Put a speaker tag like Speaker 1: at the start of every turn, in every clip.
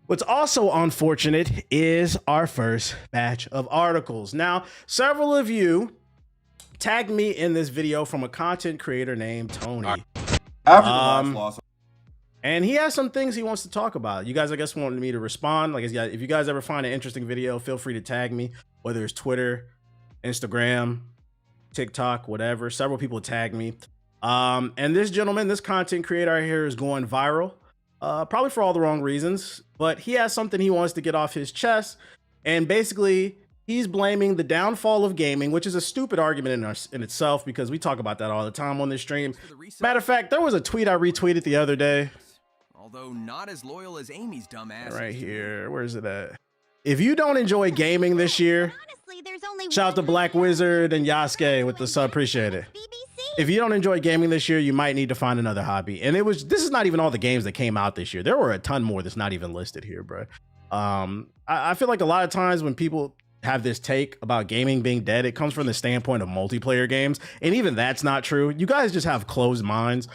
Speaker 1: What's also unfortunate is our first batch of articles. Now, several of you tagged me in this video from a content creator named Tony.
Speaker 2: After the last loss.
Speaker 1: And he has some things he wants to talk about. You guys, I guess, wanted me to respond. Like, if you guys ever find an interesting video, feel free to tag me, whether it's Twitter, Instagram, TikTok, whatever. Several people tagged me. And this gentleman, this content creator right here is going viral. Probably for all the wrong reasons, but he has something he wants to get off his chest. And basically, he's blaming the downfall of gaming, which is a stupid argument in itself, because we talk about that all the time on this stream. Matter of fact, there was a tweet I retweeted the other day.
Speaker 3: Although not as loyal as Amy's dumbass.
Speaker 1: Right here. Where is it at? If you don't enjoy gaming this year, shout out to Black Wizard and Yasuke with the sub. Appreciate it. If you don't enjoy gaming this year, you might need to find another hobby. And this is not even all the games that came out this year. There were a ton more that's not even listed here, bro. I feel like a lot of times when people have this take about gaming being dead, it comes from the standpoint of multiplayer games. And even that's not true. You guys just have closed minds.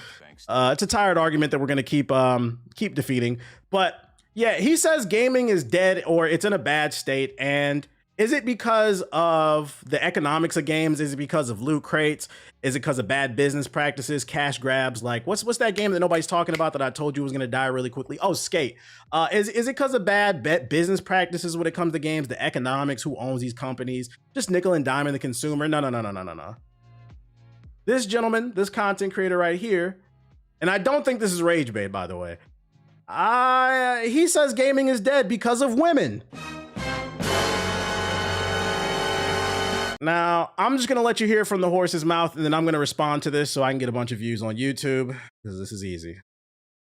Speaker 1: It's a tired argument that we're going to keep defeating. But yeah, he says gaming is dead or it's in a bad state. And is it because of the economics of games? Is it because of loot crates? Is it because of bad business practices, cash grabs? Like, what's that game that nobody's talking about that I told you was going to die really quickly? Oh, Skate. Is it because of bad business practices when it comes to games, the economics, who owns these companies, just nickel and diming the consumer? No. This gentleman, this content creator right here, and I don't think this is rage bait, by the way. He says gaming is dead because of women. Now, I'm just going to let you hear from the horse's mouth, and then I'm going to respond to this so I can get a bunch of views on YouTube, because this is easy.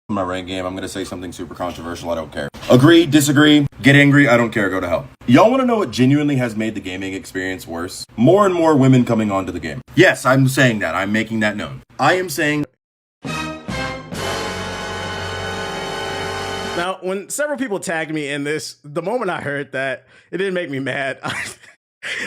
Speaker 2: My rank game, I'm going to say something super controversial. I don't care. Agree, disagree, get angry. I don't care. Go to hell. Y'all want to know what genuinely has made the gaming experience worse? More and more women coming onto the game. Yes, I'm saying that. I'm making that known. I am saying...
Speaker 1: Now, when several people tagged me in this, the moment I heard that, it didn't make me mad.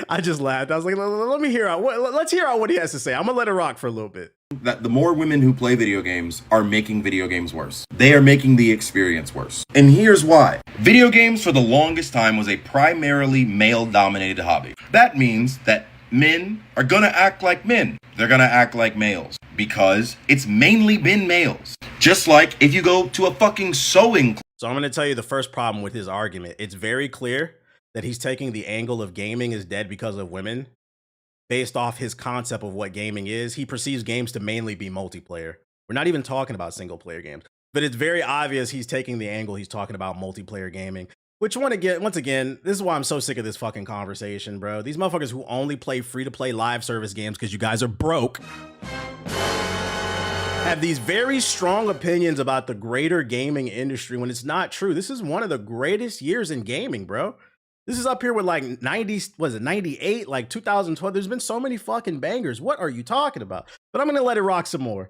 Speaker 1: I just laughed. I was like, let's hear out what he has to say. I'm gonna let it rock for a little bit.
Speaker 2: That the more women who play video games are making video games worse. They are making the experience worse. And here's why. Video games for the longest time was a primarily male-dominated hobby. That means that men are gonna act like men. They're gonna act like males. Because it's mainly been males. Just like if you go to a fucking sewing class.
Speaker 1: So I'm gonna tell you the first problem with his argument. It's very clear that he's taking the angle of gaming is dead because of women based off his concept of what gaming is. He perceives games to mainly be multiplayer. We're not even talking about single player games, but it's very obvious he's taking the angle. He's talking about multiplayer gaming, which once again, this is why I'm so sick of this fucking conversation, bro. These motherfuckers who only play free to play live service games because you guys are broke have these very strong opinions about the greater gaming industry when it's not true. This is one of the greatest years in gaming, bro. This is up here with like 98, like 2012. There's been so many fucking bangers. What are you talking about? But I'm going to let it rock some more.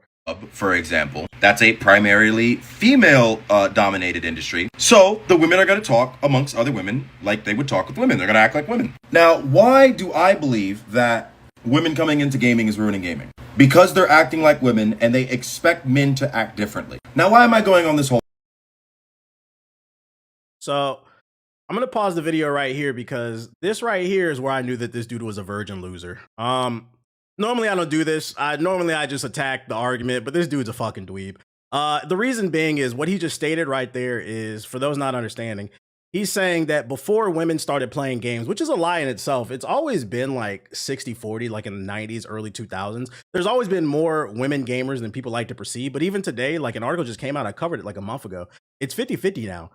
Speaker 2: For example, that's a primarily female dominated industry. So the women are going to talk amongst other women like they would talk with women. They're going to act like women. Now, why do I believe that women coming into gaming is ruining gaming? Because they're acting like women and they expect men to act differently. Now, why am I going on this whole?
Speaker 1: So I'm going to pause the video right here because this right here is where I knew that this dude was a virgin loser. Normally I don't do this. Normally I just attack the argument, but this dude's a fucking dweeb. The reason being is what he just stated right there is, for those not understanding, he's saying that before women started playing games, which is a lie in itself, it's always been like 60-40, like in the 90s, early 2000s. There's always been more women gamers than people like to perceive. But even today, like an article just came out, I covered it like a month ago. It's 50-50 now.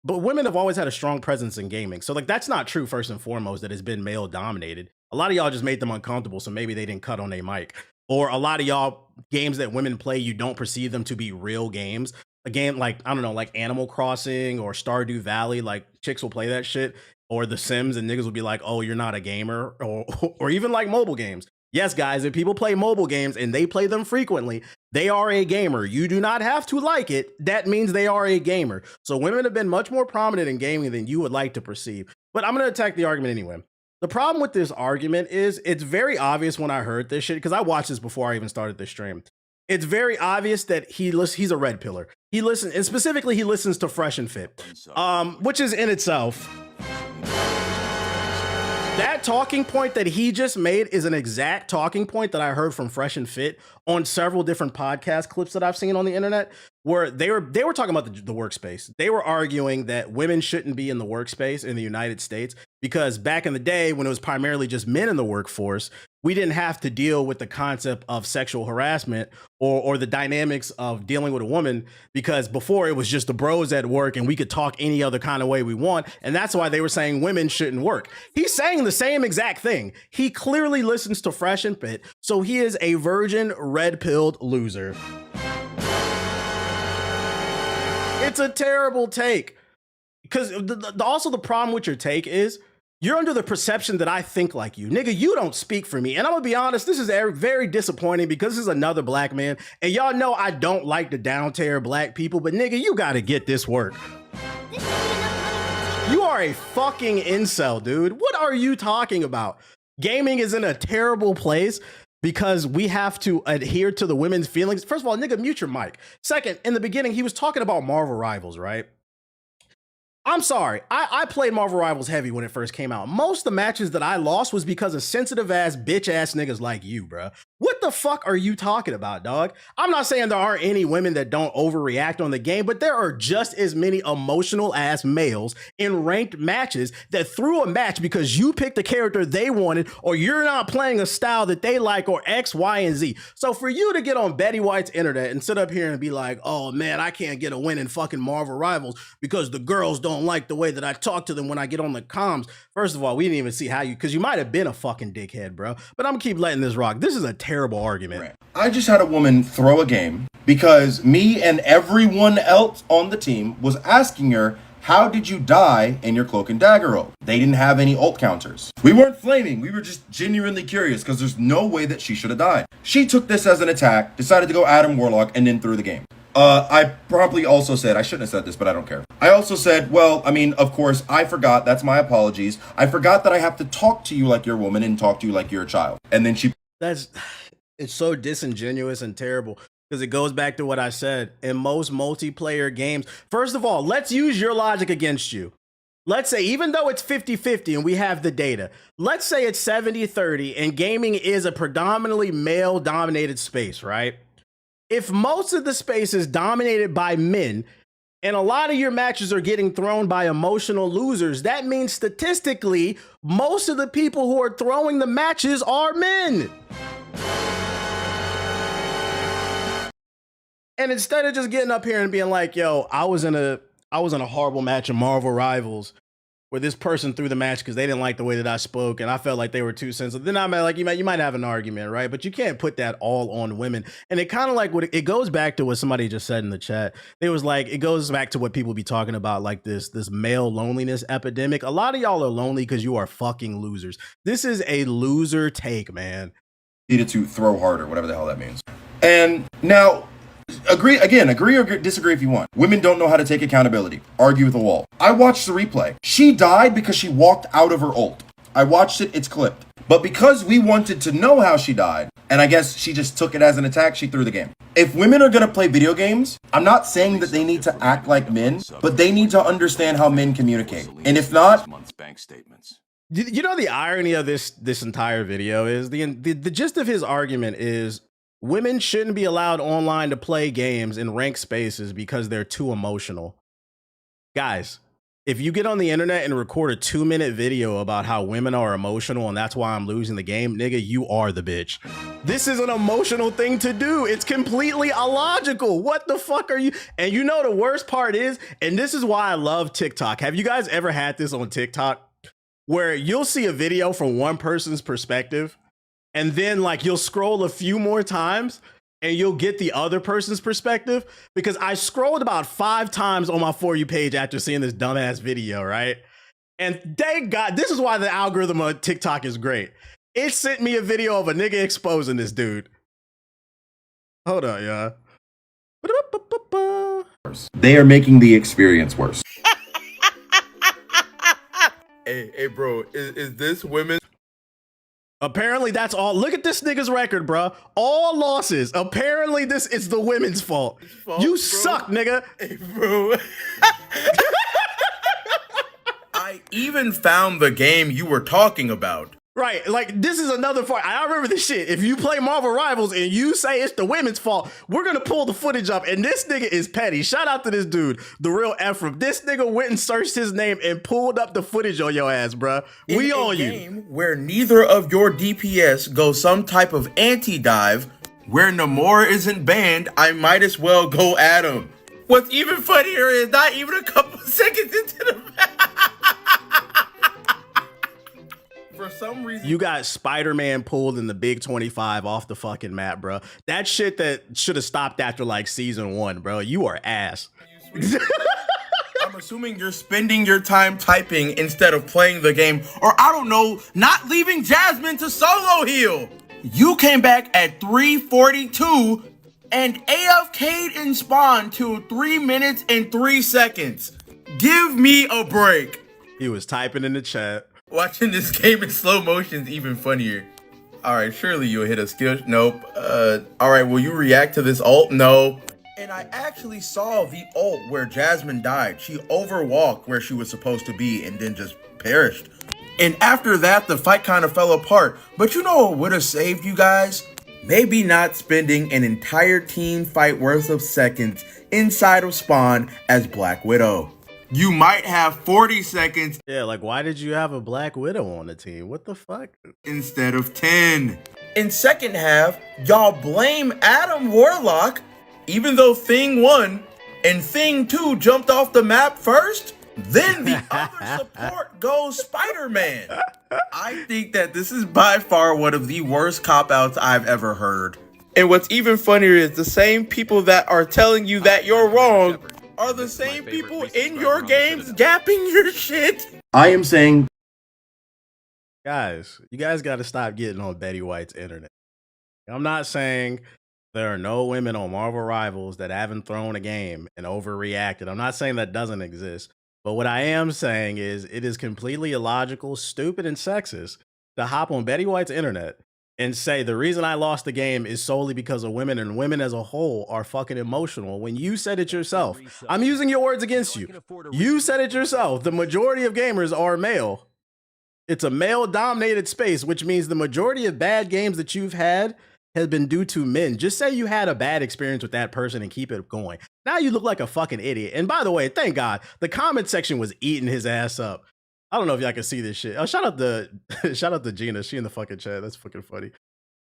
Speaker 1: But women have always had a strong presence in gaming. So like, that's not true first and foremost, that it's been male dominated. A lot of y'all just made them uncomfortable. So maybe they didn't cut on their mic. Or a lot of y'all games that women play, you don't perceive them to be real games. A game like, I don't know, like Animal Crossing or Stardew Valley, like chicks will play that shit. Or The Sims and niggas will be like, oh, you're not a gamer. Or even like mobile games. Yes, guys, if people play mobile games and they play them frequently, they are a gamer. You do not have to like it. That means they are a gamer. So women have been much more prominent in gaming than you would like to perceive. But I'm going to attack the argument anyway. The problem with this argument is it's very obvious when I heard this shit, because I watched this before I even started this stream. It's very obvious that he's a red pillar. He listens, and specifically he listens to Fresh and Fit, which is in itself. That talking point that he just made is an exact talking point that I heard from Fresh and Fit on several different podcast clips that I've seen on the internet, where they were talking about the workspace. They were arguing that women shouldn't be in the workspace in the United States because back in the day when it was primarily just men in the workforce, we didn't have to deal with the concept of sexual harassment or the dynamics of dealing with a woman, because before it was just the bros at work and we could talk any other kind of way we want. And that's why they were saying women shouldn't work. He's saying the same exact thing. He clearly listens to Fresh and Fit, so he is a virgin red-pilled loser. It's a terrible take. Because also the problem with your take is you're under the perception that I think like you. Nigga, you don't speak for me. And I'm gonna be honest, this is very disappointing because this is another black man. And y'all know I don't like to down tear black people, but nigga, you gotta get this work. You are a fucking incel, dude. What are you talking about? Gaming is in a terrible place because we have to adhere to the women's feelings. First of all, nigga, mute your mic. Second, in the beginning, he was talking about Marvel Rivals, right? I'm sorry, I played Marvel Rivals heavy when it first came out. Most of the matches that I lost was because of sensitive ass bitch ass niggas like you, bro. What the fuck are you talking about, dog? I'm not saying there aren't any women that don't overreact on the game, but there are just as many emotional ass males in ranked matches that threw a match because you picked a character they wanted or you're not playing a style that they like or X, Y, and Z. So for you to get on Betty White's internet and sit up here and be like, oh man, I can't get a win in fucking Marvel Rivals because the girls don't like the way that I talk to them when I get on the comms. First of all, we didn't even see how because you might have been a fucking dickhead, bro. But I'm gonna keep letting this rock. This is a terrible argument.
Speaker 2: I just had a woman throw a game because me and everyone else on the team was asking her, how did you die in your cloak and dagger ult? They didn't have any ult counters. We weren't flaming. We were just genuinely curious because there's no way that she should have died. She took this as an attack, decided to go Adam Warlock, and then threw the game. I probably also said, I shouldn't have said this, but I don't care. I also said, well, I mean, of course, I forgot. That's my apologies. I forgot that I have to talk to you like you're a woman and talk to you like you're a child. And then
Speaker 1: It's so disingenuous and terrible because it goes back to what I said. In most multiplayer games, first of all, let's use your logic against you. Let's say, even though it's 50-50 and we have the data, let's say it's 70-30 and gaming is a predominantly male-dominated space, right? If most of the space is dominated by men and a lot of your matches are getting thrown by emotional losers, that means statistically, most of the people who are throwing the matches are men. And instead of just getting up here and being like, yo, I was in a horrible match of Marvel Rivals where this person threw the match because they didn't like the way that I spoke and I felt like they were too sensitive. Then I'm like, you might have an argument, right? But you can't put that all on women. And it kind of like it goes back to what somebody just said in the chat. It was like, it goes back to what people be talking about, like this male loneliness epidemic. A lot of y'all are lonely because you are fucking losers. This is a loser take, man.
Speaker 2: Needed to throw harder, whatever the hell that means. And now, agree or disagree if you want. Women don't know how to take accountability. Argue with the wall. I watched the replay. She died because she walked out of her ult. I watched it, it's clipped. But because we wanted to know how she died, and I guess she just took it as an attack, she threw the game. If women are gonna play video games, I'm not saying that they need to act like men, but they need to understand how men communicate. And if not,
Speaker 1: you know the irony of this entire video is the gist of his argument is women shouldn't be allowed online to play games in ranked spaces because they're too emotional. Guys, if you get on the internet and record a 2-minute video about how women are emotional and that's why I'm losing the game, nigga, you are the bitch. This is an emotional thing to do. It's completely illogical. What the fuck are you? And you know the worst part is, and this is why I love TikTok. Have you guys ever had this on TikTok where you'll see a video from one person's perspective and then like you'll scroll a few more times and you'll get the other person's perspective? Because I scrolled about 5 times on my For You page after seeing this dumbass video, right? And thank God, this is why the algorithm of TikTok is great. It sent me a video of a nigga exposing this dude. Hold on, y'all.
Speaker 2: they are making the experience worse.
Speaker 4: Hey, bro, is this women?
Speaker 1: Apparently that's all. Look at this nigga's record, bro. All losses. Apparently this is the women's fault. You
Speaker 4: bro.
Speaker 1: suck, nigga.
Speaker 4: Hey, bro. I even found the game you were talking about.
Speaker 1: Right, like this is another part. I remember this shit. If you play Marvel Rivals and you say it's the women's fault, we're gonna pull the footage up. And this nigga is petty. Shout out to this dude, the real Ephraim. This nigga went and searched his name and pulled up the footage on your ass, bruh. We on you.
Speaker 4: In a game where neither of your DPS go some type of anti-dive, where Namor isn't banned, I might as well go at him. What's even funnier is not even a couple seconds into the match. For some reason,
Speaker 1: You got Spider-Man pulled in the Big 25 off the fucking map, bro. That shit that should have stopped after like season 1, bro. You are ass.
Speaker 4: I'm assuming you're spending your time typing instead of playing the game, or I don't know, not leaving Jasmine to solo heal. You came back at 3:42 and AFK'd in spawn to 3 minutes and 3 seconds. Give me a break.
Speaker 1: He was typing in the chat.
Speaker 4: Watching this game in slow motion is even funnier. Alright, surely you'll hit a skill. Nope. Alright, will you react to this ult? No. And I actually saw the ult where Jasmine died. She overwalked where she was supposed to be and then just perished. And after that, the fight kind of fell apart. But you know what would have saved you guys? Maybe not spending an entire team fight worth of seconds inside of spawn as Black Widow. You might have 40 seconds.
Speaker 1: Yeah, like why did you have a Black Widow on the team? What the fuck?
Speaker 4: Instead of 10. In second half, y'all blame Adam Warlock, even though Thing 1 and Thing 2 jumped off the map first. Then the other support goes Spider-Man. I think that this is by far one of the worst cop-outs I've ever heard. And what's even funnier is the same people that are telling you that you're wrong are the same people in your games gapping your shit.
Speaker 2: I am saying
Speaker 1: Guys, you guys got to stop getting on Betty White's internet. I'm not saying there are no women on Marvel Rivals that haven't thrown a game and overreacted. I'm not saying that doesn't exist. But what I am saying is it is completely illogical, stupid, and sexist to hop on Betty White's internet and say the reason I lost the game is solely because of women, and women as a whole are fucking emotional. When you said it yourself, I'm using your words against you. You said it yourself. The majority of gamers are male. It's a male-dominated space, which means the majority of bad games that you've had has been due to men. Just say you had a bad experience with that person and keep it going. Now you look like a fucking idiot. And by the way, thank God, the comment section was eating his ass up. I don't know if y'all can see this shit. Oh, shout out to Gina. She in the fucking chat. That's fucking funny.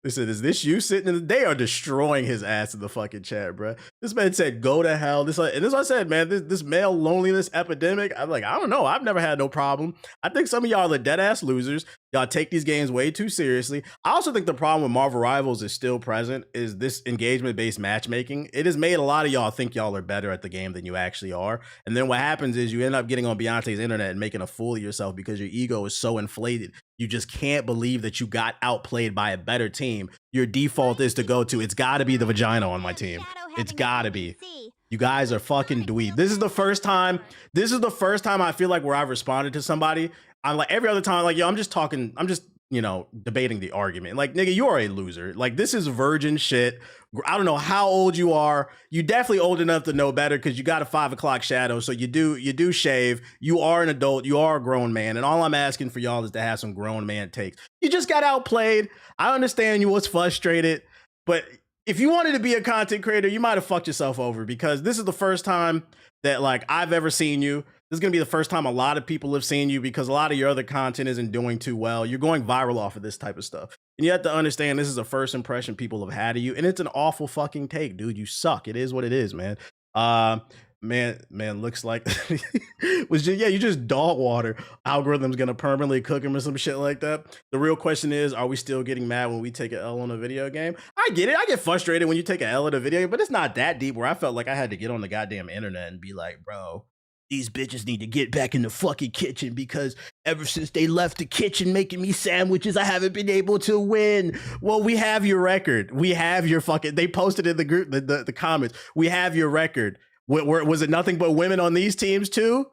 Speaker 1: They said, is this you sitting in the... They are destroying his ass in the fucking chat, bro. This man said, go to hell. And this is what I said, man. This male loneliness epidemic. I'm like, I don't know. I've never had no problem. I think some of y'all are dead ass losers. Y'all take these games way too seriously. I also think the problem with Marvel Rivals is still present is this engagement-based matchmaking. It has made a lot of y'all think y'all are better at the game than you actually are. And then what happens is you end up getting on Beyonce's internet and making a fool of yourself because your ego is so inflated. You just can't believe that you got outplayed by a better team. Your default is to go to, it's got to be the vagina on my team. It's got to be. You guys are fucking dweeb. This is the first time I feel like where I've responded to somebody. I'm like every other time, like, yo, I'm just, you know, debating the argument. Like, nigga, you are a loser. Like, this is virgin shit. I don't know how old you are. You definitely old enough to know better because you got a 5 o'clock shadow. So you do shave. You are an adult. You are a grown man. And all I'm asking for y'all is to have some grown man takes. You just got outplayed. I understand you was frustrated, but if you wanted to be a content creator, you might have fucked yourself over because this is the first time that like I've ever seen you. This is going to be the first time a lot of people have seen you because a lot of your other content isn't doing too well. You're going viral off of this type of stuff. And you have to understand this is the first impression people have had of you. And it's an awful fucking take, dude. You suck. It is what it is, man. Man, looks like you just dog water. Algorithm's going to permanently cook him or some shit like that. The real question is, are we still getting mad when we take an L on a video game? I get it. I get frustrated when you take an L in a video game, but it's not that deep where I felt like I had to get on the goddamn internet and be like, bro, these bitches need to get back in the fucking kitchen because ever since they left the kitchen making me sandwiches, I haven't been able to win. Well, we have your record. We have your fucking... They posted in the group, the comments. We have your record. Was it nothing but women on these teams too?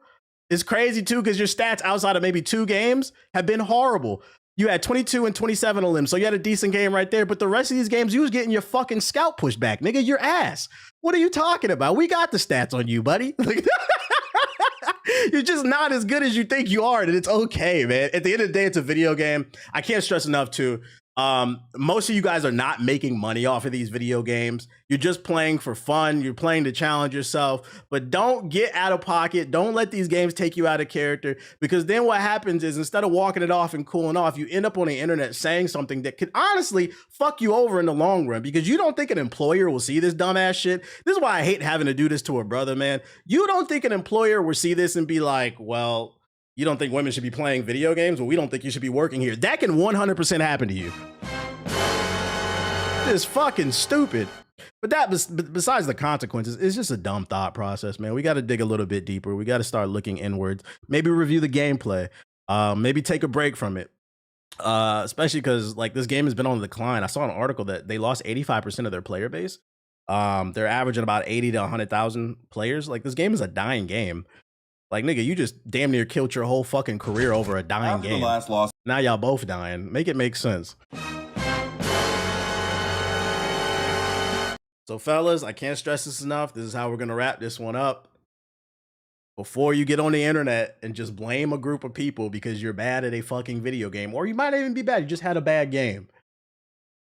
Speaker 1: It's crazy too because your stats outside of maybe 2 games have been horrible. You had 22 and 27 on them, so you had a decent game right there. But the rest of these games, you was getting your fucking scalp pushed back, nigga. Your ass. What are you talking about? We got the stats on you, buddy. You're just not as good as you think you are, and it's okay, man. At the end of the day, it's a video game. I can't stress enough too. Most of you guys are not making money off of these video games. You're just playing for fun. You're playing to challenge yourself, but don't get out of pocket. Don't let these games take you out of character, because then what happens is instead of walking it off and cooling off, you end up on the internet saying something that could honestly fuck you over in the long run, because you don't think an employer will see this dumbass shit. This is why I hate having to do this to a brother, man. You don't think an employer will see this and be like, well, you don't think women should be playing video games? Well, we don't think you should be working here. That can 100% happen to you. It's fucking stupid. But that, besides the consequences, it's just a dumb thought process, man. We got to dig a little bit deeper. We got to start looking inwards. Maybe review the gameplay. Maybe take a break from it. Especially because like this game has been on the decline. I saw an article that they lost 85% of their player base. They're averaging about 80 to 100,000 players. Like this game is a dying game. Like, nigga, you just damn near killed your whole fucking career over a dying
Speaker 2: After
Speaker 1: game.
Speaker 2: the last loss,
Speaker 1: Now y'all both dying. Make it make sense. So, fellas, I can't stress this enough. This is how we're going to wrap this one up. Before you get on the internet and just blame a group of people because you're bad at a fucking video game, or you might not even be bad, you just had a bad game.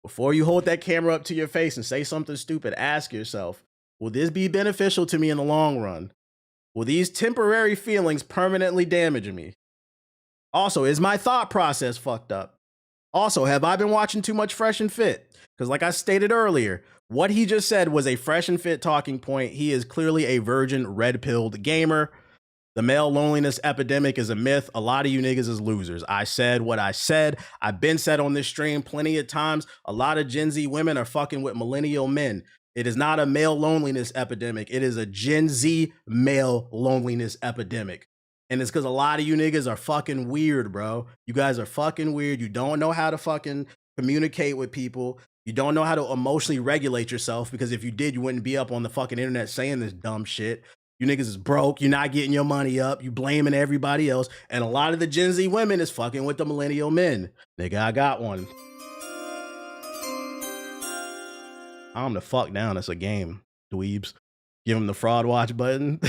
Speaker 1: Before you hold that camera up to your face and say something stupid, ask yourself, will this be beneficial to me in the long run? Will these temporary feelings permanently damage me? Also, is my thought process fucked up? Also, have I been watching too much Fresh and Fit? Because like I stated earlier, what he just said was a Fresh and Fit talking point. He is clearly a virgin red-pilled gamer. The male loneliness epidemic is a myth. A lot of you niggas is losers. I said what I said. I've been said on this stream plenty of times. A lot of Gen Z women are fucking with millennial men. It is not a male loneliness epidemic. It is a Gen Z male loneliness epidemic. And it's because a lot of you niggas are fucking weird, bro. You guys are fucking weird. You don't know how to fucking communicate with people. You don't know how to emotionally regulate yourself, because if you did, you wouldn't be up on the fucking internet saying this dumb shit. You niggas is broke. You're not getting your money up. You blaming everybody else. And a lot of the Gen Z women is fucking with the millennial men. Nigga, I got one. I'm the fuck down. It's a game, dweebs. Give him the fraud watch button.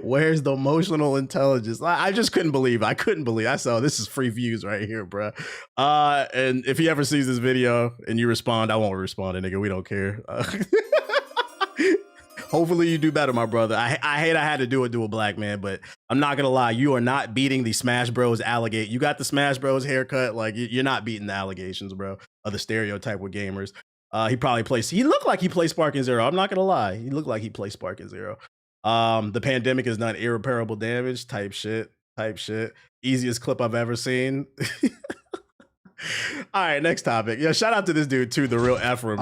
Speaker 1: Where's the emotional intelligence? I just couldn't believe. I saw this is free views right here, bro. And if he ever sees this video and you respond, I won't respond, nigga. We don't care. Hopefully you do better, my brother. I hate I had to do it to a black man, but I'm not gonna lie. You are not beating the Smash Bros. Allegate. You got the Smash Bros. Haircut. Like you're not beating the allegations, bro, of the stereotype with gamers. He looked like he played Sparking Zero. I'm not gonna lie. He looked like he played Sparking Zero. The pandemic has done irreparable damage type shit. Easiest clip I've ever seen. All right, next topic. Yeah, shout out to this dude too, the real Ephraim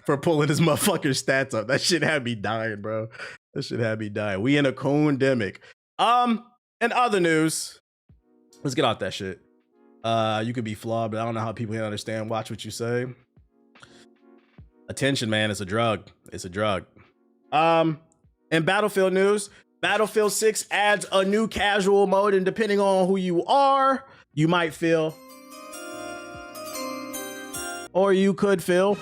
Speaker 1: for pulling his motherfucking stats up. That shit had me dying, bro. That shit had me dying. We in a coon-demic. In other news, let's get off that shit. You could be flawed, but I don't know how people can understand. Watch what you say. Attention, man, it's a drug. It's a drug. In Battlefield news, Battlefield 6 adds a new casual mode, and depending on who you are, you might feel, or you could feel.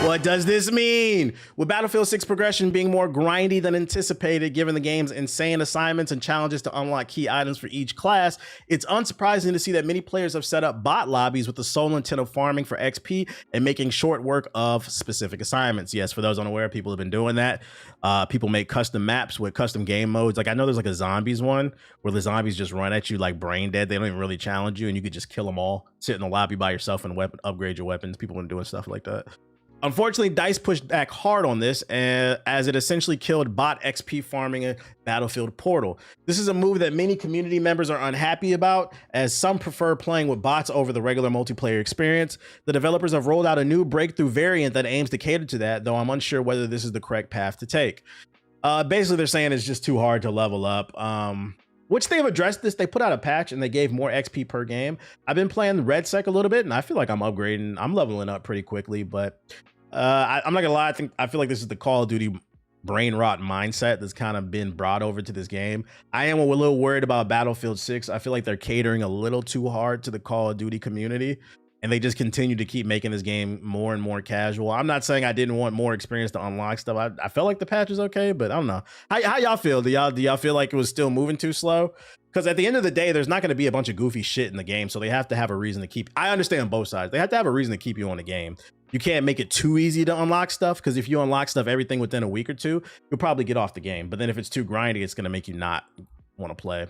Speaker 1: What does this mean? With Battlefield 6 progression being more grindy than anticipated, given the game's insane assignments and challenges to unlock key items for each class, it's unsurprising to see that many players have set up bot lobbies with the sole intent of farming for XP and making short work of specific assignments. Yes, for those unaware, people have been doing that. People make custom maps with custom game modes. Like I know there's like a zombies one where the zombies just run at you like brain dead. They don't even really challenge you, and you could just kill them all, sit in the lobby by yourself and upgrade your weapons. People have been doing stuff like that. Unfortunately, DICE pushed back hard on this as it essentially killed bot XP farming in Battlefield Portal. This is a move that many community members are unhappy about, as some prefer playing with bots over the regular multiplayer experience. The developers have rolled out a new breakthrough variant that aims to cater to that, though I'm unsure whether this is the correct path to take. Basically, they're saying it's just too hard to level up. Which they've addressed this. They put out a patch and they gave more XP per game. I've been playing RedSec a little bit and I feel like I'm upgrading. I'm leveling up pretty quickly, but I'm not gonna lie. I feel like this is the Call of Duty brain rot mindset that's kind of been brought over to this game. I am a little worried about Battlefield 6. I feel like they're catering a little too hard to the Call of Duty community, and they just continue to keep making this game more and more casual. I'm not saying I didn't want more experience to unlock stuff. I felt like the patch was okay, but I don't know. How y'all feel? Do y'all feel like it was still moving too slow? Because at the end of the day, there's not going to be a bunch of goofy shit in the game, so they have to have a reason to keep. I understand both sides. They have to have a reason to keep you on the game. You can't make it too easy to unlock stuff, because if you unlock stuff everything within a week or two, you'll probably get off the game. But then if it's too grindy, it's going to make you not want to play.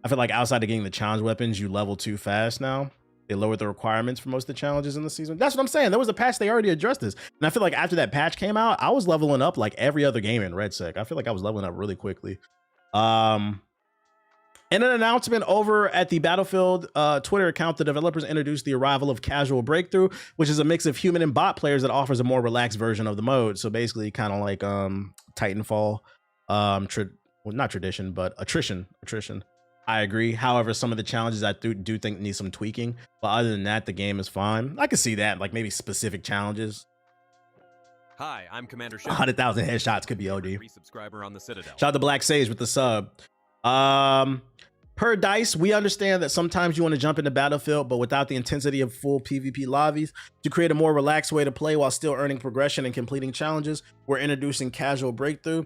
Speaker 1: I feel like outside of getting the challenge weapons, you level too fast now. They lowered the requirements for most of the challenges in the season. That's what I'm saying. There was a patch, they already addressed this. And I feel like after that patch came out, I was leveling up like every other game in RedSec. I feel like I was leveling up really quickly. In an announcement over at the Battlefield Twitter account, the developers introduced the arrival of Casual Breakthrough, which is a mix of human and bot players that offers a more relaxed version of the mode. So basically kind of like Titanfall, not tradition, but attrition. I agree. However, some of the challenges I do think need some tweaking. But other than that, the game is fine. I could see that, like maybe specific challenges.
Speaker 5: Hi, I'm Commander Shep.
Speaker 1: 100,000 headshots could be OD.
Speaker 5: Resubscriber on the Citadel.
Speaker 1: Shout out to Black Sage with the sub. Per Dice, we understand that sometimes you want to jump into Battlefield, but without the intensity of full PvP lobbies. To create a more relaxed way to play while still earning progression and completing challenges, we're introducing Casual Breakthrough.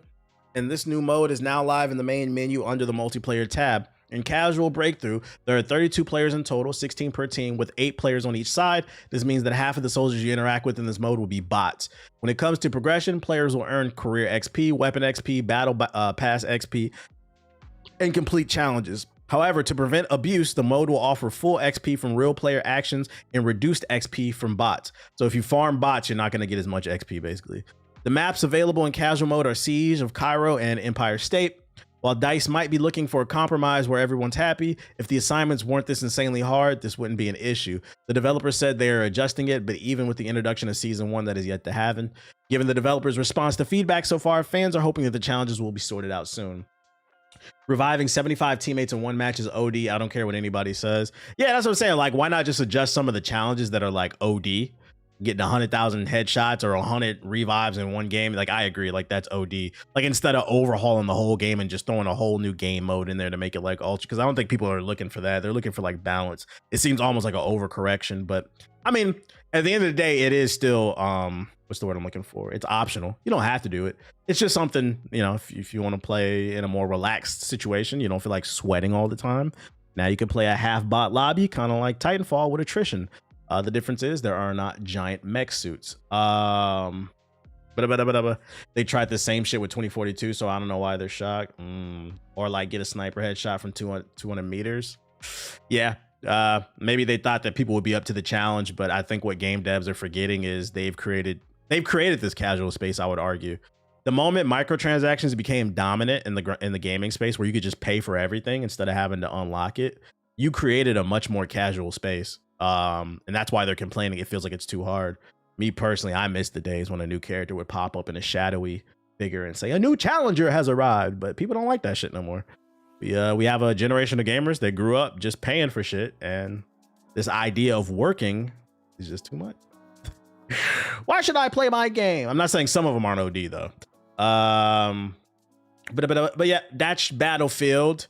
Speaker 1: And this new mode is now live in the main menu under the multiplayer tab. In Casual Breakthrough, there are 32 players in total, 16 per team, with 8 players on each side. This means that half of the soldiers you interact with in this mode will be bots. When it comes to progression, players will earn career XP, weapon XP, battle pass XP, and complete challenges. However, to prevent abuse, the mode will offer full XP from real player actions and reduced XP from bots. So if you farm bots, you're not going to get as much XP, basically. The maps available in casual mode are Siege of Cairo and Empire State. While DICE might be looking for a compromise where everyone's happy, if the assignments weren't this insanely hard, this wouldn't be an issue. The developers said they are adjusting it, but even with the introduction of Season 1 that is yet to happen. Given the developers' response to feedback so far, fans are hoping that the challenges will be sorted out soon. Reviving 75 teammates in one match is OD. I don't care what anybody says. Yeah, that's what I'm saying. Like, why not just adjust some of the challenges that are like OD? Getting 100,000 headshots or 100 revives in one game. Like, I agree. Like, that's OD. Like, instead of overhauling the whole game and just throwing a whole new game mode in there to make it like ultra, because I don't think people are looking for that. They're looking for like balance. It seems almost like an overcorrection, but I mean, at the end of the day, it is still what's the word I'm looking for? It's optional. You don't have to do it. It's just something, you know, if you want to play in a more relaxed situation, you don't feel like sweating all the time. Now you can play a half bot lobby, kind of like Titanfall with attrition. The difference is there are not giant mech suits. They tried the same shit with 2042, so I don't know why they're shocked. Or like get a sniper headshot from 200 meters. Yeah. Maybe they thought that people would be up to the challenge, but I think what game devs are forgetting is they've created this casual space. I would argue the moment microtransactions became dominant in the gaming space, where you could just pay for everything instead of having to unlock it, you created a much more casual space. And that's why they're complaining. It feels like it's too hard. Me personally, I miss the days when a new character would pop up in a shadowy figure and say a new challenger has arrived, but people don't like that shit no more. We have a generation of gamers that grew up just paying for shit, and this idea of working is just too much. Why should I play my game? I'm not saying some of them aren't OD though. But yeah, that's Battlefield.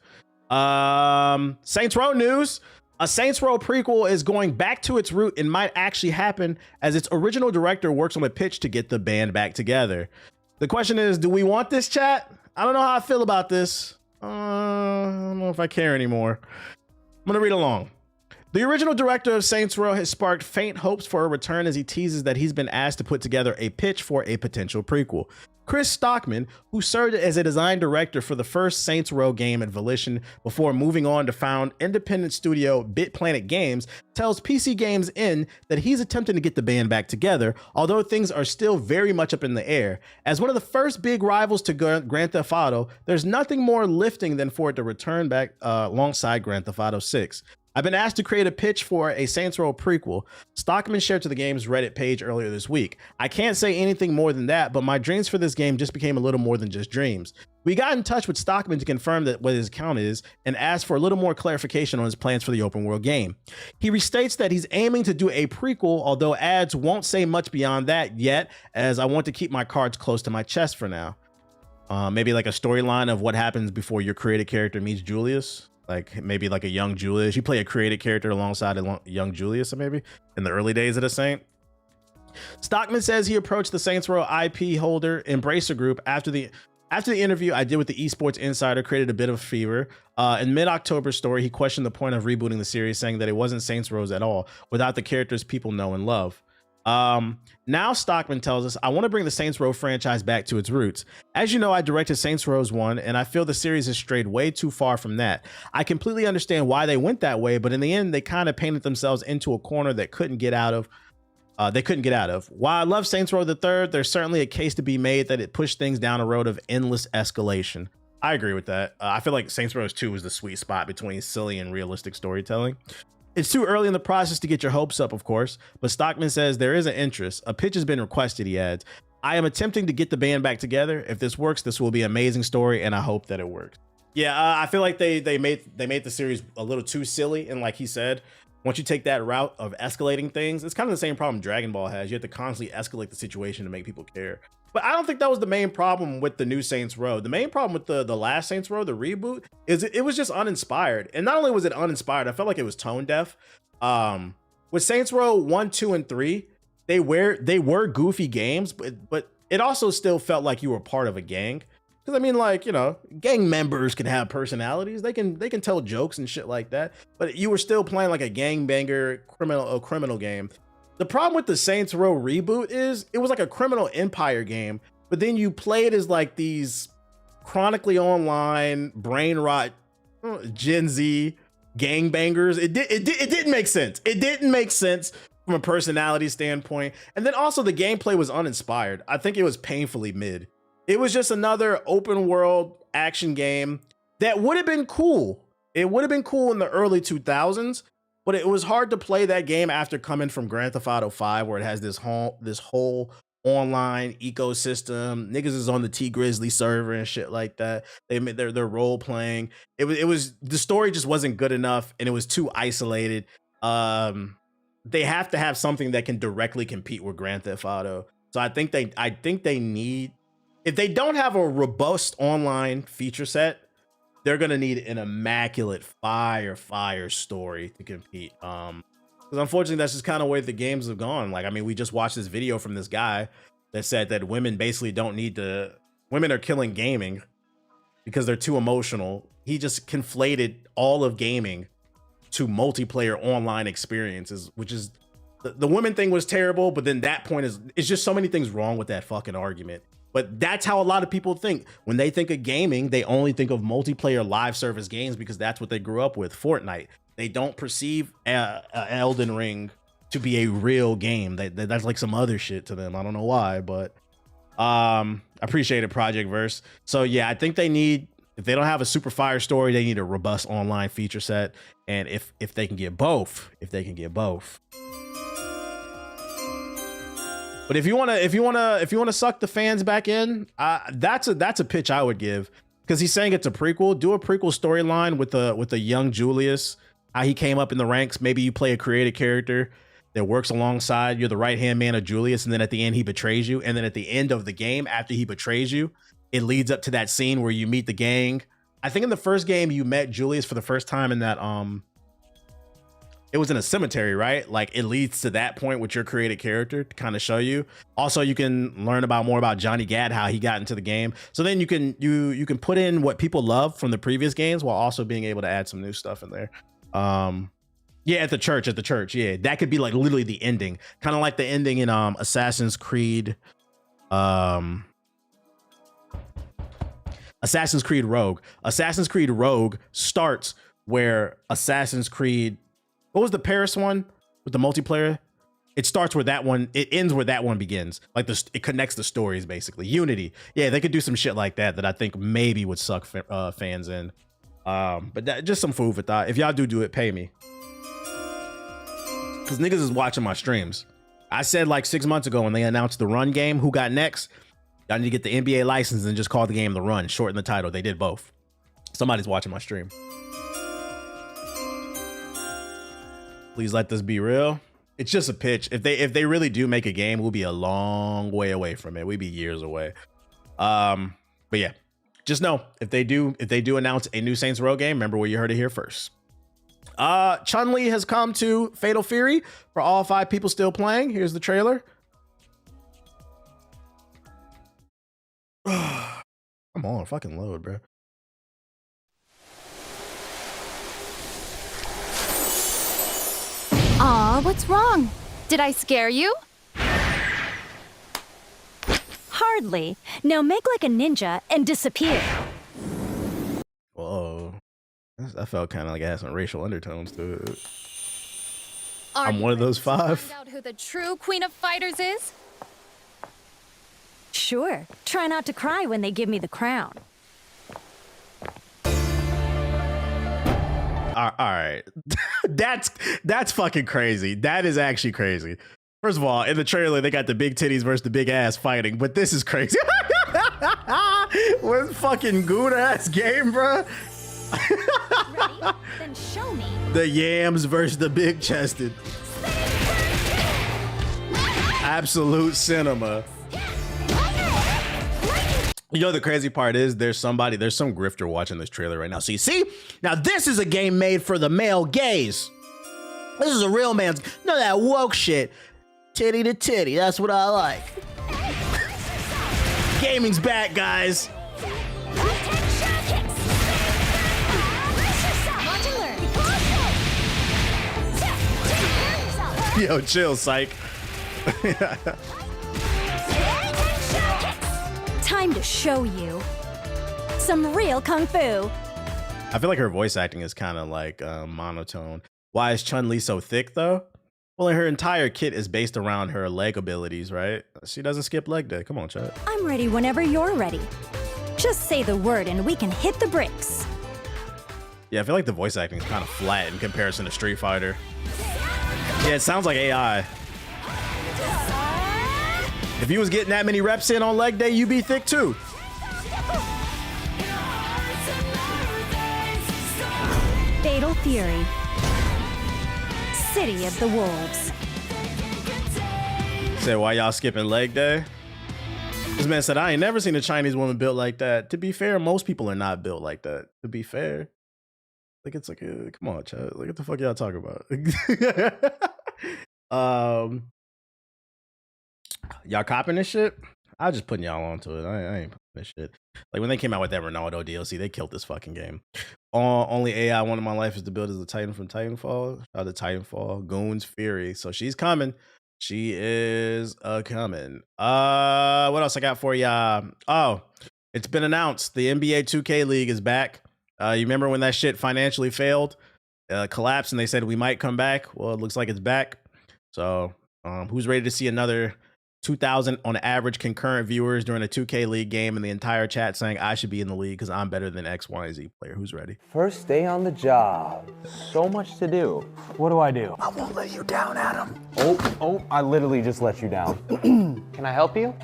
Speaker 1: Saints Row news. A Saints Row prequel is going back to its root and might actually happen as its original director works on a pitch to get the band back together. The question is, do we want this, chat? I don't know how I feel about this. I don't know if I care anymore. I'm gonna read along. The original director of Saints Row has sparked faint hopes for a return as he teases that he's been asked to put together a pitch for a potential prequel. Chris Stockman, who served as a design director for the first Saints Row game at Volition before moving on to found independent studio Bit Planet Games, tells PC Games In that he's attempting to get the band back together, although things are still very much up in the air. As one of the first big rivals to Grand Theft Auto, there's nothing more lifting than for it to return back alongside Grand Theft Auto 6. I've been asked to create a pitch for a Saints Row prequel, Stockman shared to the game's Reddit page earlier this week. I can't say anything more than that, but my dreams for this game just became a little more than just dreams. We got in touch with Stockman to confirm that what his account is and asked for a little more clarification on his plans for the open world game. He restates that he's aiming to do a prequel, although ads won't say much beyond that yet, as I want to keep my cards close to my chest for now. Maybe like a storyline of what happens before your created character meets Julius. Like maybe like a young Julius. You play a created character alongside a young Julius, maybe in the early days of the Saint. Stockman says he approached the Saints Row IP holder Embracer Group after the interview I did with the Esports Insider created a bit of fever. In mid-October story, he questioned the point of rebooting the series, saying that it wasn't Saints Row at all without the characters people know and love. Now Stockman tells us, I want to bring the Saints Row franchise back to its roots. As you know, I directed Saints Row 1, and I feel the series has strayed way too far from that. I completely understand why they went that way, but in the end, they kind of painted themselves into a corner that couldn't get out of. While I love Saints Row the Third, there's certainly a case to be made that it pushed things down a road of endless escalation. I agree with that. I feel like Saints Row 2 was the sweet spot between silly and realistic storytelling. It's too early in the process to get your hopes up, of course, but Stockman says there is an interest. A pitch has been requested, he adds. I am attempting to get the band back together. If this works, this will be an amazing story, and I hope that it works. Yeah, I feel like they made the series a little too silly, and like he said, once you take that route of escalating things, it's kind of the same problem Dragon Ball has. You have to constantly escalate the situation to make people care. But I don't think that was the main problem with the new Saints Row. The main problem with the last Saints Row, the reboot, is it was just uninspired. And not only was it uninspired, I felt like it was tone deaf. With Saints Row 1, 2, and 3, they were goofy games, but it also still felt like you were part of a gang. Because I mean, like, you know, gang members can have personalities. They can tell jokes and shit like that. But you were still playing like a gangbanger criminal game. The problem with the Saints Row reboot is it was like a criminal empire game, but then you played as like these chronically online brain rot Gen Z gangbangers. It didn't make sense. It didn't make sense from a personality standpoint. And then also the gameplay was uninspired. I think it was painfully mid. It was just another open world action game that would have been cool. It would have been cool in the early 2000s, but it was hard to play that game after coming from Grand Theft Auto 5, where it has this whole online ecosystem. Niggas is on the T Grizzly server and shit like that. They're role playing. It was the story just wasn't good enough, and it was too isolated. They have to have something that can directly compete with Grand Theft Auto. So I think they need, if they don't have a robust online feature set, they're gonna need an immaculate fire story to compete. Because unfortunately, that's just kind of where the games have gone. Like, I mean, we just watched this video from this guy that said that women basically don't need to. Women are killing gaming because they're too emotional. He just conflated all of gaming to multiplayer online experiences, which is the women thing was terrible. But then that point is, it's just so many things wrong with that fucking argument. But that's how a lot of people think. When they think of gaming, they only think of multiplayer live service games because that's what they grew up with, Fortnite. They don't perceive Elden Ring to be a real game. That's like some other shit to them. I don't know why, but I appreciate it, Project Verse. So yeah, I think they need, if they don't have a super fire story, they need a robust online feature set. And if they can get both, But if you wanna suck the fans back in, that's a pitch I would give, because he's saying it's a prequel. Do a prequel storyline with a young Julius, how he came up in the ranks. Maybe you play a created character that works alongside. You're the right hand man of Julius, and then at the end he betrays you. And then at the end of the game, after he betrays you, it leads up to that scene where you meet the gang. I think in the first game you met Julius for the first time in that it was in a cemetery, right? Like, it leads to that point with your created character to kind of show you. Also, you can learn more about Johnny Gad, how he got into the game. So then you can put in what people love from the previous games while also being able to add some new stuff in there. Yeah, at the church. Yeah, that could be like literally the ending, kind of like the ending in Assassin's Creed Rogue. Assassin's Creed Rogue starts where Assassin's Creed, what was the Paris one with the multiplayer? It starts where that one, it ends where that one begins. Like, it connects the stories, basically. Unity. Yeah, they could do some shit like that I think maybe would suck fans in. But just some food for thought. If y'all do it, pay me. Because niggas is watching my streams. I said like 6 months ago when they announced the Run game, who got next? Y'all need to get the NBA license and just call the game The Run, shorten the title. They did both. Somebody's watching my stream. Please let this be real. It's just a pitch. If they really do make a game, we'll be a long way away from it. We'll be years away. But But yeah, just know if they do announce a new Saints Row game, remember where you heard it here first. Chun-Li has come to Fatal Fury for all 5 people still playing. Here's the trailer. Come on, fucking load, bro.
Speaker 6: Aw, what's wrong? Did I scare you?
Speaker 7: Hardly. Now make like a ninja and disappear.
Speaker 1: Whoa. That felt kind of like it had some racial undertones to it.
Speaker 6: Are
Speaker 1: I'm
Speaker 6: you
Speaker 1: one of those
Speaker 6: ready to
Speaker 1: 5.
Speaker 6: Find out who the true Queen of Fighters is?
Speaker 7: Sure. Try not to cry when they give me the crown.
Speaker 1: All right. That's fucking crazy. That is actually crazy. First of all, in the trailer, they got the big titties versus the big ass fighting, but this is crazy. What fucking good ass game, bro?
Speaker 7: Ready? Then show me.
Speaker 1: The yams versus the big chested. Absolute cinema. You know, the crazy part is there's some grifter watching this trailer right now. See, now this is a game made for the male gaze. This is a real man's, none of that woke shit. Titty to titty, that's what I like. Gaming's back, guys. Yo, chill, psych.
Speaker 7: Time to show you some real kung fu.
Speaker 1: I feel like her voice acting is kind of like monotone. Why is Chun-Li so thick, though? Well, her entire kit is based around her leg abilities, right? She doesn't skip leg day. Come on, chat.
Speaker 7: I'm ready whenever you're ready. Just say the word and we can hit the bricks.
Speaker 1: Yeah, I feel like the voice acting is kind of flat in comparison to Street Fighter. Yeah, it sounds like AI. If you was getting that many reps in on leg day, you be thick too.
Speaker 7: Fatal Fury. City of the Wolves.
Speaker 1: Said, why y'all skipping leg day? This man said, I ain't never seen a Chinese woman built like that. To be fair, most people are not built like that. To be fair. Like, it's like, come on, chat. Like, what the fuck y'all talking about? Y'all copping this shit? I was just putting y'all onto it. I ain't putting this shit. Like, when they came out with that Ronaldo DLC, they killed this fucking game. Only AI I want in my life is to build as the Titan from Titanfall. Shout out to Titanfall. Goon's Fury. So she's coming. She is coming. What else I got for y'all? Oh, it's been announced. The NBA 2K League is back. You remember when that shit financially failed? Collapsed, and they said we might come back. Well, it looks like it's back. So who's ready to see another 2,000 on average concurrent viewers during a 2K League game and the entire chat saying I should be in the league because I'm better than X, Y, and Z player? Who's ready?
Speaker 8: First day on the job. So much to do. What do? I won't let you down, Adam. Oh, I literally just let you down. Can I help you?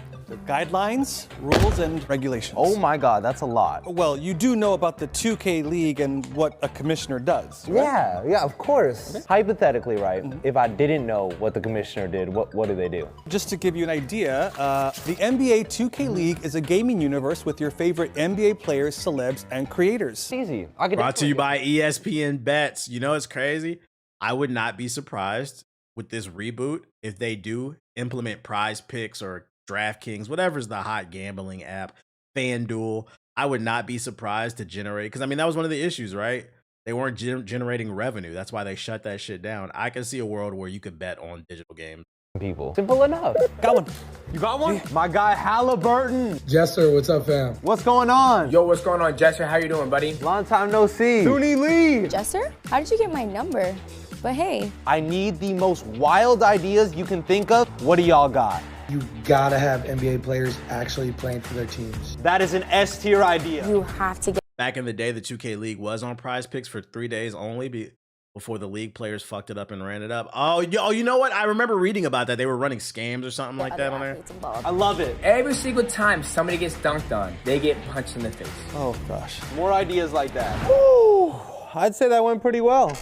Speaker 9: Guidelines, rules, and regulations.
Speaker 8: Oh my God, that's a lot.
Speaker 9: Well, you do know about the 2K League and what a commissioner does, right?
Speaker 8: Yeah, of course. Okay. Hypothetically, right, if I didn't know what the commissioner did, what do they do?
Speaker 9: Just to give you an idea, the NBA 2K League is a gaming universe with your favorite NBA players, celebs, and creators.
Speaker 8: It's easy.
Speaker 1: Brought to you by ESPN Bets. You know, it's crazy. I would not be surprised with this reboot if they do implement Prize Picks or DraftKings, whatever's the hot gambling app, FanDuel. I would not be surprised to generate, because I mean, that was one of the issues, right? They weren't generating revenue. That's why they shut that shit down. I can see a world where you could bet on digital games.
Speaker 8: People. Simple enough.
Speaker 9: Got one.
Speaker 8: You got one? My guy Halliburton.
Speaker 10: Jesser, what's up, fam?
Speaker 8: What's going on?
Speaker 10: Yo, what's going on, Jesser? How you doing, buddy?
Speaker 8: Long time no see. Chun-Li.
Speaker 11: Jesser? How did you get my number? But hey.
Speaker 8: I need the most wild ideas you can think of. What do y'all got?
Speaker 10: You gotta have NBA players actually playing for their teams.
Speaker 8: That is an S-tier idea.
Speaker 11: You have to get.
Speaker 1: Back in the day, the 2K League was on Prize Picks for 3 days only before the league players fucked it up and ran it up. Oh, you know what? I remember reading about that. They were running scams or something like that on there.
Speaker 8: I love it.
Speaker 10: Every single time somebody gets dunked on, they get punched in the face.
Speaker 8: Oh, gosh. More ideas like that. Woo! I'd say that went pretty well.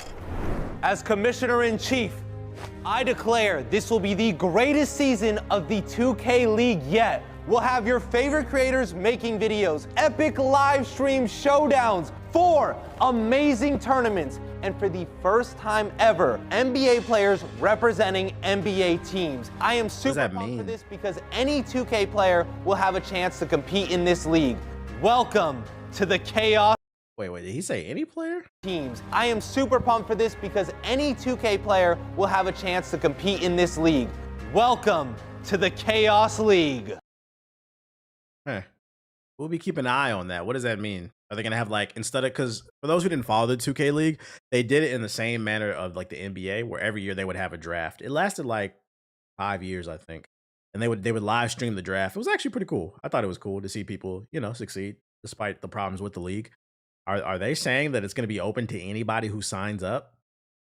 Speaker 8: As Commissioner-in-Chief, I declare this will be the greatest season of the 2K League yet. we'll have your favorite creators making videos, epic live stream showdowns, 4 amazing tournaments, and for the first time ever, NBA players representing NBA teams. I am super pumped for this because any 2K player will have a chance to compete in this league. Welcome to the Chaos.
Speaker 1: Wait, did he say any player?
Speaker 8: Teams. I am super pumped for this because any 2K player will have a chance to compete in this league. Welcome to the Chaos League.
Speaker 1: Huh. We'll be keeping an eye on that. What does that mean? Are they going to have like, instead of, because for those who didn't follow the 2K League, they did it in the same manner of like the NBA, where every year they would have a draft. It lasted like 5 years, I think. And they would live stream the draft. It was actually pretty cool. I thought it was cool to see people, you know, succeed despite the problems with the league. Are they saying that it's going to be open to anybody who signs up?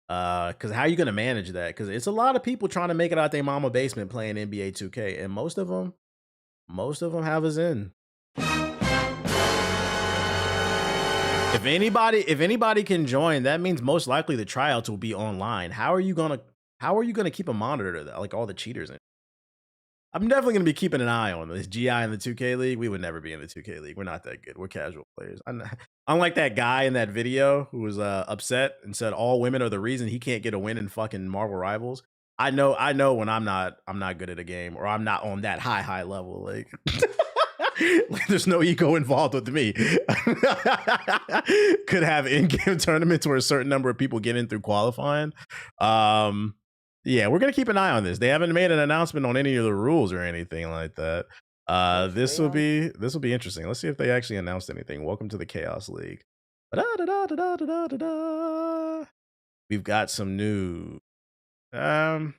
Speaker 1: Because how are you going to manage that? Because it's a lot of people trying to make it out their mama basement playing NBA 2K, and most of them have us in. If anybody can join, that means most likely the tryouts will be online. How are you gonna keep a monitor of that, like all the cheaters in? I'm definitely gonna be keeping an eye on this. GI in the 2K League, we would never be in the 2K League. We're not that good. We're casual players. Unlike that guy in that video who was upset and said all women are the reason he can't get a win in fucking Marvel Rivals. I know when I'm not good at a game, or I'm not on that high level. Like, like there's no ego involved with me. Could have in-game tournaments where a certain number of people get in through qualifying. Yeah, we're gonna keep an eye on this. They haven't made an announcement on any of the rules or anything like that. This will be interesting. Let's see if they actually announced anything. Welcome to the Chaos League. We've got some news. They're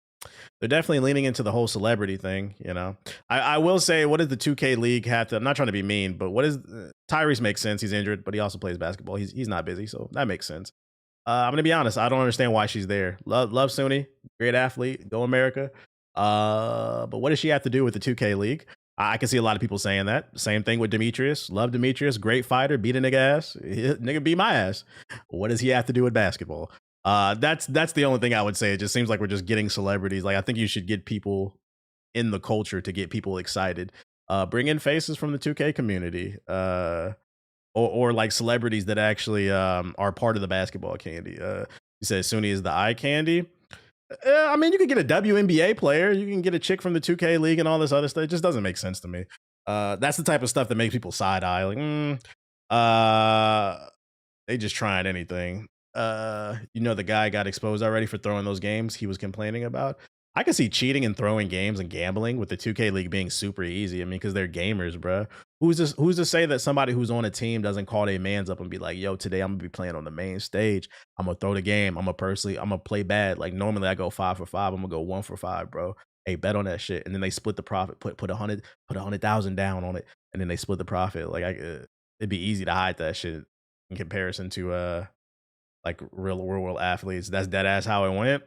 Speaker 1: definitely leaning into the whole celebrity thing, you know. I will say, what does the 2K League have to? I'm not trying to be mean, but what is Tyrese makes sense. He's injured, but he also plays basketball. He's not busy, so that makes sense. I'm gonna be honest. I don't understand why she's there. Love Suni, great athlete, go America. But what does she have to do with the 2K League? I can see a lot of people saying that. Same thing with Demetrius. Love Demetrius, great fighter, beat a nigga ass. Nigga beat my ass. What does he have to do with basketball? That's the only thing I would say. It just seems like we're just getting celebrities. Like, I think you should get people in the culture to get people excited. Bring in faces from the 2K community. Or like celebrities that actually are part of the basketball candy. You said Suni is the eye candy. I mean, you can get a WNBA player. You can get a chick from the 2K League and all this other stuff. It just doesn't make sense to me. That's the type of stuff that makes people side eye. Like, they just trying anything. You know, the guy got exposed already for throwing those games he was complaining about. I can see cheating and throwing games and gambling with the 2K League being super easy. I mean, because they're gamers, bro. Who's to say that somebody who's on a team doesn't call their mans up and be like, yo, today I'm gonna be playing on the main stage. I'm gonna throw the game. I'm gonna play bad. Like, normally I go 5 for 5. I'm gonna go 1 for 5, bro. Hey, bet on that shit. And then they split the profit. Put 100,000 down on it, and then they split the profit. Like, it'd be easy to hide that shit in comparison to like real world athletes. That's dead ass how it went.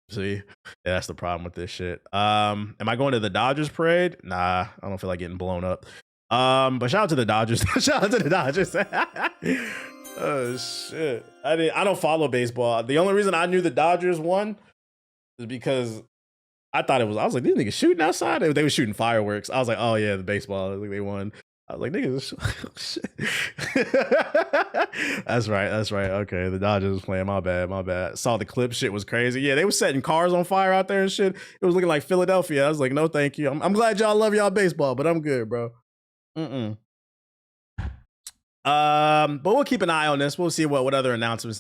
Speaker 1: See, yeah, that's the problem with this shit. Am I going to the Dodgers parade? Nah, I don't feel like getting blown up. But shout out to the Dodgers. Shout out to the Dodgers. Oh shit. I don't follow baseball. The only reason I knew the Dodgers won is because I was like, these niggas shooting outside. They were shooting fireworks. I was like, oh yeah, the baseball. I think they won. I was like, niggas. That's right. Okay, the Dodgers was playing. My bad. Saw the clip. Shit was crazy. Yeah, they were setting cars on fire out there and shit. It was looking like Philadelphia. I was like, no, thank you. I'm glad y'all love y'all baseball, but I'm good, bro. But we'll keep an eye on this. We'll see what other announcements